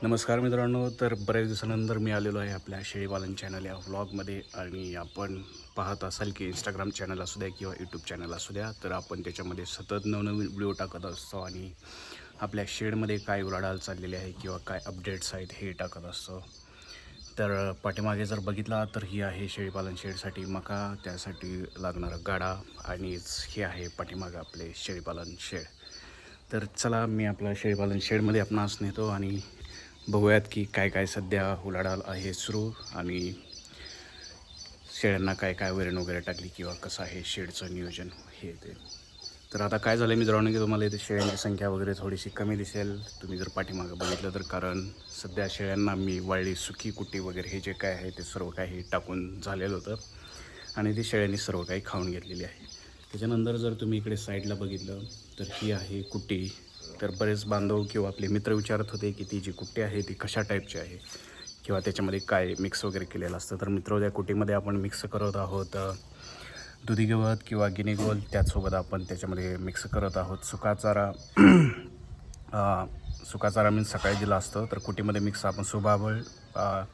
नमस्कार मित्रांनो. तर बऱ्याच दिवसानंतर मी आलेलो आहे आपल्या शेळीपालन चॅनल या व्लॉगमध्ये आणि आपण पाहत असाल की इंस्टाग्राम चॅनल असू द्या किंवा यूट्यूब चॅनल असू द्या, तर आपण त्याच्यामध्ये सतत नवनवीन व्हिडिओ टाकत असतो आणि आपल्या शेडमध्ये काय उलाढाल चाललेली आहे किंवा काय अपडेट्स आहेत हे टाकत असतो. तर पाठीमागे जर बघितला तर ही आहे शेळीपालन शेडसाठी मका, त्यासाठी लागणारा गाडा आणि हे आहे पाठीमागं आपले शेळीपालन शेड. तर चला मी आपल्या शेळीपालन शेडमध्ये आपणास नेतो आणि बघूयात की काय काय सध्या उलाढाल आहे सुरू आणि शेळ्यांना काय काय वैरण वगैरे टाकली किंवा कसं आहे शेडचं नियोजन हे ते. तर आता काय झालं मित्रांनो की तुम्हाला इथे शेळ्यांची संख्या वगैरे थोडीशी कमी दिसेल तुम्ही जर पाठीमागं बघितलं तर, कारण सध्या शेळ्यांना मी वाळली सुकी कुट्टी वगैरे हे जे काय आहे ते सर्व काही टाकून झालेलं होतं आणि ती शेळ्यांनी सर्व काही खाऊन घेतलेली आहे. त्याच्यानंतर जर तुम्ही इकडे साईडला बघितलं तर ही आहे कुट्टी. तर बरेच बांधव किंवा आपले मित्र विचारत होते की ती जी कुट्टी आहे ती कशा टाईपची आहे किंवा त्याच्यामध्ये काय मिक्स वगैरे केलेलं असतं. तर मित्र त्या कुट्टीमध्ये आपण मिक्स करत आहोत दुधी गवत किंवा गिनी गोल, त्याचसोबत आपण त्याच्यामध्ये मिक्स करत आहोत सुका चारा. सुका चारा मी सकाळी दिला असतं, तर कुटीमध्ये मिक्स आपण सुबाबळ,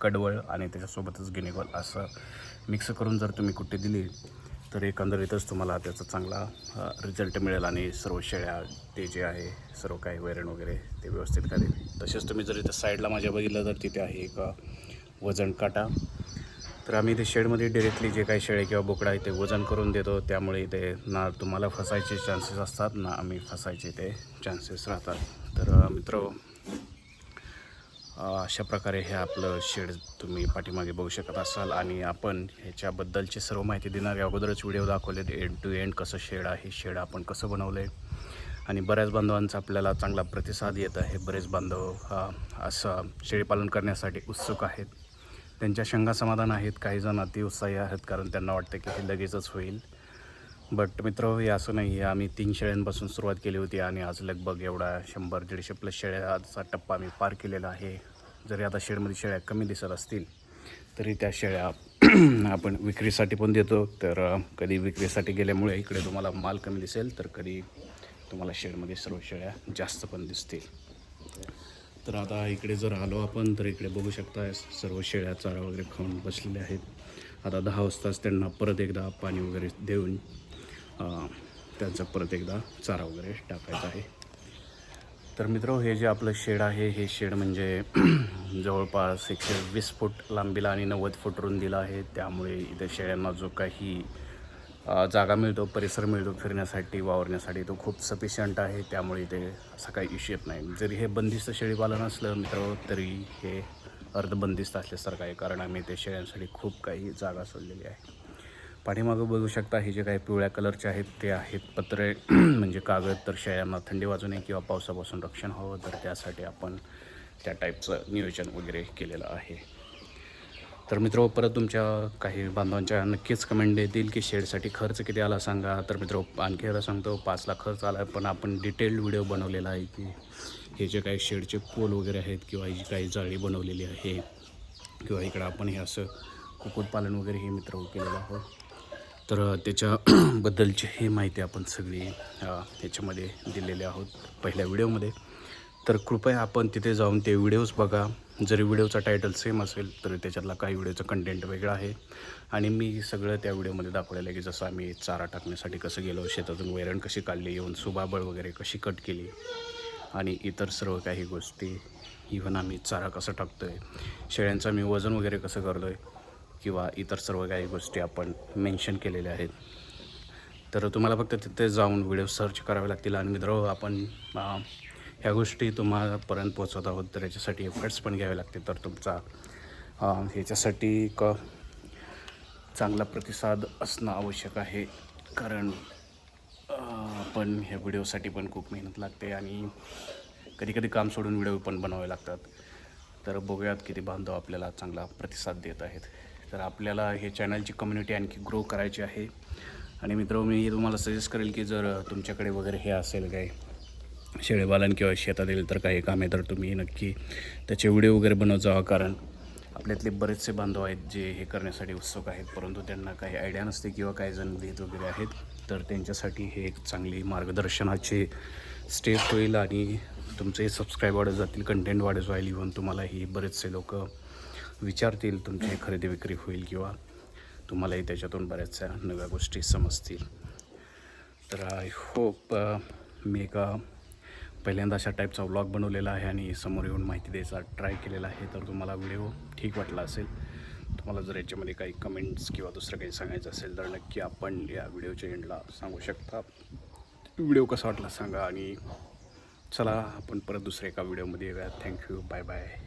कडवळ आणि त्याच्यासोबतच गिनी गोल असं मिक्स करून जर तुम्ही कुट्टी दिली तर एकंदरीतच तुम्हाला त्याचा चांगला रिझल्ट मिळेल आणि सर्व शेळ्या ते जे आहे सर्व काही वैरण वगैरे ते व्यवस्थित करेल. तसेच तुम्ही जर इथं साईडला माझ्या बघितलं तर तिथे आहे एक वजन काटा. तर आम्ही इथे शेडमध्ये डिरेक्टली जे काही शेळे किंवा बोकडा आहे ते वजन करून देतो, त्यामुळे इथे ना तुम्हाला फसायचे चान्सेस असतात ना आम्ही फसायचे ते चान्सेस राहतात. तर मित्र अशा प्रकारे हे आपलं शेड तुम्ही पाठीमागे बघू शकत असाल आणि आपण ह्याच्याबद्दलची सर्व माहिती देणार. अगोदरच व्हिडिओ दाखवले एंड टू एंड कसं शेड आहे, शेड आपण कसं बनवलं आहे आणि बऱ्याच बांधवांचा आपल्याला चांगला प्रतिसाद येत आहे. बरेच बांधव असं शेळीपालन करण्यासाठी उत्सुक आहेत, त्यांच्या शंका समाधान आहेत. काही जण अतिउत्साही आहेत कारण त्यांना वाटतं की हे लगेचच होईल. बट मित्र हे असं नाही आहे. आम्ही 3 शेळ्यांपासून सुरुवात केली होती आणि आज लगभग एवढा 100-150 प्लस शेळ्याचा टप्पा आम्ही पार केलेला आहे. जरी आता शेडमध्ये शेळ्या कमी दिसत असतील तरी त्या शेळ्या आपण विक्रीसाठी पण देतो. तर कधी विक्रीसाठी गेल्यामुळे इकडे तुम्हाला माल कमी दिसेल तर कधी तुम्हाला शेडमध्ये सर्व शेळ्या जास्त पण दिसतील. तर आता इकडे जर आलो आपण तर इकडे बघू शकता सर्व शेळ्या चारा वगैरे खाऊन बसलेल्या आहेत. आता 10 वाजताच त्यांना परत एकदा पाणी वगैरे देऊन त्यांचा परत एकदा चारा वगैरे टाकायचा आहे. तर मित्र हे जे आपलं शेड आहे हे शेड म्हणजे जवळपास 120 फूट लांबीला आणि 90 फूट रुंदीला आहे. त्यामुळे इथे शेळ्यांना जो काही जागा मिळतो, परिसर मिळतो फिरण्यासाठी, वावरण्यासाठी तो खूप सफिशियंट आहे. त्यामुळे इथे असा काही इश्यू येत नाही. जरी हे बंदिस्त शेळीपालन असलं मित्र तरी हे अर्धबंदिस्त असल्यासारखं आहे, कारण आम्ही ते शेळ्यांसाठी खूप काही जागा सोडलेली आहे. पाठीमागं बघू शकता हे जे काही पिवळ्या कलरचे आहेत ते आहेत पत्रे म्हणजे कागद. तर शेळ्यांना थंडी वाजू नये किंवा पावसापासून रक्षण हवं तर त्यासाठी आपण त्या टाईपचं नियोजन वगैरे केलेलं आहे. तर मित्र परत तुमच्या काही बांधवांच्या नक्कीच कमेंट येतील की शेडसाठी खर्च किती आला सांगा. तर मित्र आणखी एकदा सांगतो 5 लाख खर्च आला आहे, पण आपण डिटेल्ड व्हिडिओ बनवलेला आहे की हे जे काही शेडचे पोल वगैरे आहेत किंवा ही जी काही जाळी बनवलेली आहे किंवा इकडं आपण हे असं कुक्कुटपालन वगैरे हे मित्र केलेलं आहोत. तर त्याच्याबद्दलची ही माहिती आपण सगळी ह्याच्यामध्ये दिलेली आहोत पहिल्या व्हिडिओमध्ये. तर कृपया आपण तिथे जाऊन ते व्हिडिओज बघा. जरी व्हिडिओचा टायटल सेम असेल तरी त्याच्यातला काही व्हिडिओचं कंटेंट वेगळं आहे आणि मी सगळं त्या व्हिडिओमध्ये दाखवलेलं आहे की जसं आम्ही चारा टाकण्यासाठी कसं गेलो, शेतातून वैरण कशी काढली, येऊन सुबाबळ वगैरे कशी कट केली आणि इतर सर्व काही गोष्टी. इव्हन आम्ही चारा कसं टाकतो आहे, शेळ्यांचं मी वजन वगैरे कसं करतो आहे किंवा इतर सर्व काही गोष्टी आपण मेन्शन केलेल्या आहेत. तर तुम्हाला फक्त तिथे जाऊन व्हिडिओ सर्च करावे लागतील आणि मित्र आपण ह्या गोष्टी तुम्हालापर्यंत पोहोचवत आहोत. तर याच्यासाठी एफर्ट्स पण घ्यावे लागतील. तर तुमचा ह्याच्यासाठी एक चांगला प्रतिसाद असणं आवश्यक आहे, कारण आपण ह्या व्हिडिओसाठी पण खूप मेहनत लागते आणि कधीकधी काम सोडून व्हिडिओ पण बनवावे लागतात. तर बघूयात किती बांधव आपल्याला चांगला प्रतिसाद देत आहेत. तर आपल्याला हे चॅनलची कम्युनिटी आणखी ग्रो करायची आहे. आणि मित्र मी तुम्हाला सजेस्ट करेल की जर तुमच्याकडे वगैरे हे असेल काही शेळीपालन किंवा शेतातील तर काही काम आहे तर तुम्ही नक्की त्याचे व्हिडिओ वगैरे बनवत जावा, कारण आपल्यातले बरेचसे बांधव आहेत जे हे करण्यासाठी उत्सुक आहेत परंतु त्यांना काही आयडिया नसते किंवा काही जण भीत वगैरे आहेत. तर त्यांच्यासाठी हे एक चांगली मार्गदर्शनाचे स्टेप होईल आणि तुमचे सबस्क्राईब वाढत जातील, कंटेंट वाढत जाईल. इव्हन तुम्हालाही बरेचसे लोक विचारतील, तुमची खरेदी विक्री होईल किंवा तुम्हालाही त्याच्यातून बऱ्याचशा नव्या गोष्टी समजतील. तर आय होप मी एका पहिल्यांदा अशा टाईपचा व्लॉग बनवलेला आहे आणि समोर येऊन माहिती द्यायचा ट्राय केलेला आहे. तर तुम्हाला व्हिडिओ ठीक वाटला असेल. तुम्हाला जर याच्यामध्ये काही कमेंट्स किंवा दुसरं काही सांगायचं असेल तर नक्की आपण या व्हिडिओच्या एंडला सांगू शकता. व्हिडिओ कसा वाटला सांगा आणि चला आपण परत दुसऱ्या एका व्हिडिओमध्ये येऊया. Thank you, bye bye.